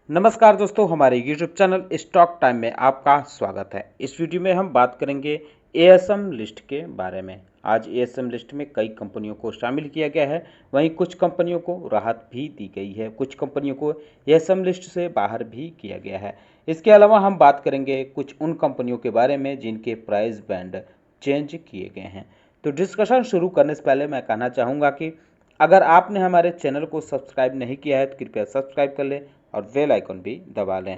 नमस्कार दोस्तों, हमारे YouTube चैनल स्टॉक टाइम में आपका स्वागत है। इस वीडियो में हम बात करेंगे एएसएम लिस्ट के बारे में। आज एएसएम लिस्ट में कई कंपनियों को शामिल किया गया है, वहीं कुछ कंपनियों को राहत भी दी गई है, कुछ कंपनियों को एएसएम लिस्ट से बाहर भी किया गया है। इसके अलावा हम बात करेंगे कुछ उन कंपनियों के बारे में जिनके प्राइस बैंड चेंज किए गए हैं। तो डिस्कशन शुरू करने से पहले मैं कहना चाहूँगा कि अगर आपने हमारे चैनल को सब्सक्राइब नहीं किया है तो कृपया सब्सक्राइब कर लें और बेल आइकन भी दबा लें।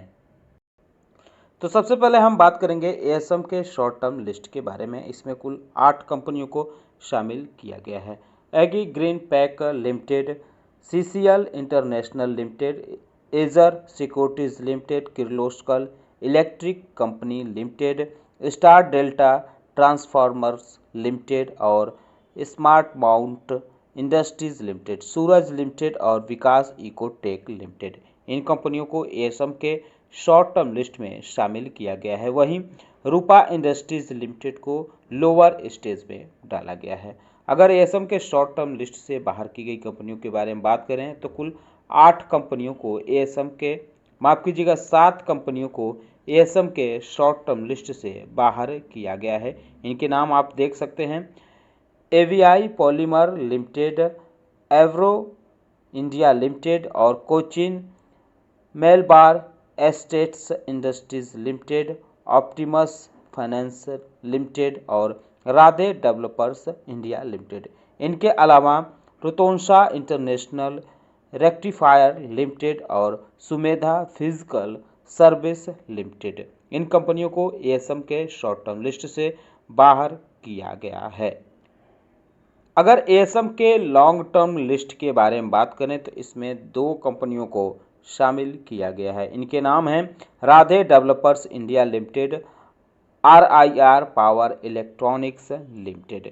तो सबसे पहले हम बात करेंगे एएसएम के शॉर्ट टर्म लिस्ट के बारे में। इसमें कुल 8 कंपनियों को शामिल किया गया है। एगी green pack limited, CCL international limited, एजर securities limited, Kirloskar electric company limited, star delta transformers limited और smart mount industries limited, Suraj limited और विकास इकोटेक लिमिटेड। इन कंपनियों को एएसएम के शॉर्ट टर्म लिस्ट में शामिल किया गया है। वहीं रूपा इंडस्ट्रीज लिमिटेड को लोअर स्टेज में डाला गया है। अगर एएसएम के शॉर्ट टर्म लिस्ट से बाहर की गई कंपनियों के बारे में बात करें तो कुल 8 कंपनियों को एएसएम के 7 कंपनियों को एएसएम के शॉर्ट टर्म लिस्ट से बाहर किया गया है। इनके नाम आप देख सकते हैं। AVI polymer limited, Avro India limited और Cochin Malabar estates industries limited, Optimus finance limited और राधे डेवलपर्स इंडिया लिमिटेड। इनके अलावा रुतोंसा इंटरनेशनल रेक्टिफायर लिमिटेड और सुमेधा फिजिकल सर्विस लिमिटेड। इन कंपनियों को एएसएम के शॉर्ट टर्म लिस्ट से बाहर किया गया है। अगर एएसएम के लॉन्ग टर्म लिस्ट के बारे में बात करें तो इसमें 2 कंपनियों को शामिल किया गया है। इनके नाम हैं Radhe developers India limited, RIR power electronics limited.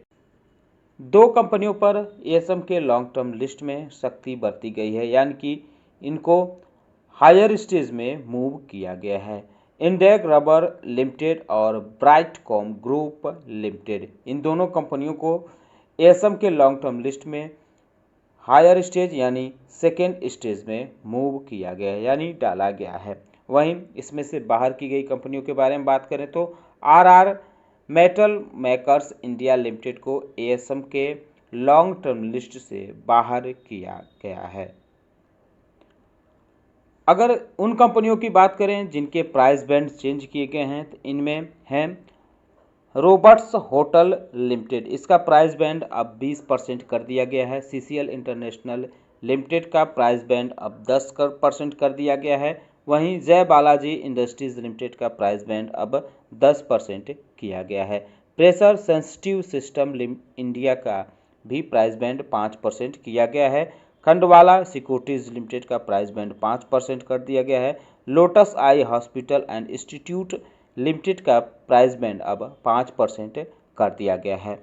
2 कंपनियों पर एएसएम के लॉन्ग टर्म लिस्ट में सख्ती बरती गई है, यानी कि इनको हायर स्टेज में मूव किया गया है। इंडेक रबर लिमिटेड और ब्राइटकॉम ग्रुप लिमिटेड, इन दोनों कंपनियों को एएसएम के लॉन्ग टर्म लिस्ट में हायर स्टेज यानी सेकेंड स्टेज में मूव किया गया है, यानी डाला गया है। वहीं इसमें से बाहर की गई कंपनियों के बारे में बात करें तो RR metal makers India limited को एएसएम के लॉन्ग टर्म लिस्ट से बाहर किया गया है। अगर उन कंपनियों की बात करें जिनके प्राइस बैंड चेंज किए गए हैं तो इनमें हैं रॉबर्ट्स होटल लिमिटेड, इसका प्राइस बैंड अब 20% कर दिया गया है। सीसीएल इंटरनेशनल लिमिटेड का प्राइस बैंड अब 10% कर दिया गया है। वहीं जय बालाजी इंडस्ट्रीज लिमिटेड का प्राइस बैंड अब 10% किया गया है। प्रेशर सेंसिटिव सिस्टम इंडिया का भी प्राइस बैंड 5% किया गया है। खंडवाला सिक्योरिटीज लिमिटेड का प्राइस बैंड 5% कर दिया गया है। Lotus eye hospital and institute limited का प्राइस बैंड अब 5% कर दिया गया है।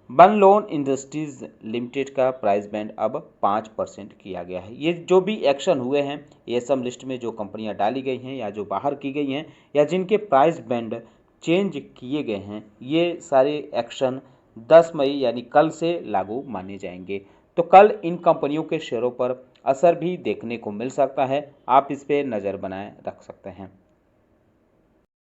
बनलोन इंडस्ट्रीज लिमिटेड का प्राइस बैंड अब 5% किया गया है। ये जो भी एक्शन हुए हैं एएसएम लिस्ट में, जो कंपनियां डाली गई हैं या जो बाहर की गई हैं या जिनके प्राइस बैंड चेंज किए गए हैं, ये सारे एक्शन 10 मई यानी कल से लागू माने जाएंगे। तो कल इन कंपनियों के शेयरों पर असर भी देखने को मिल सकता है। आप इस पर नज़र बनाए रख सकते हैं।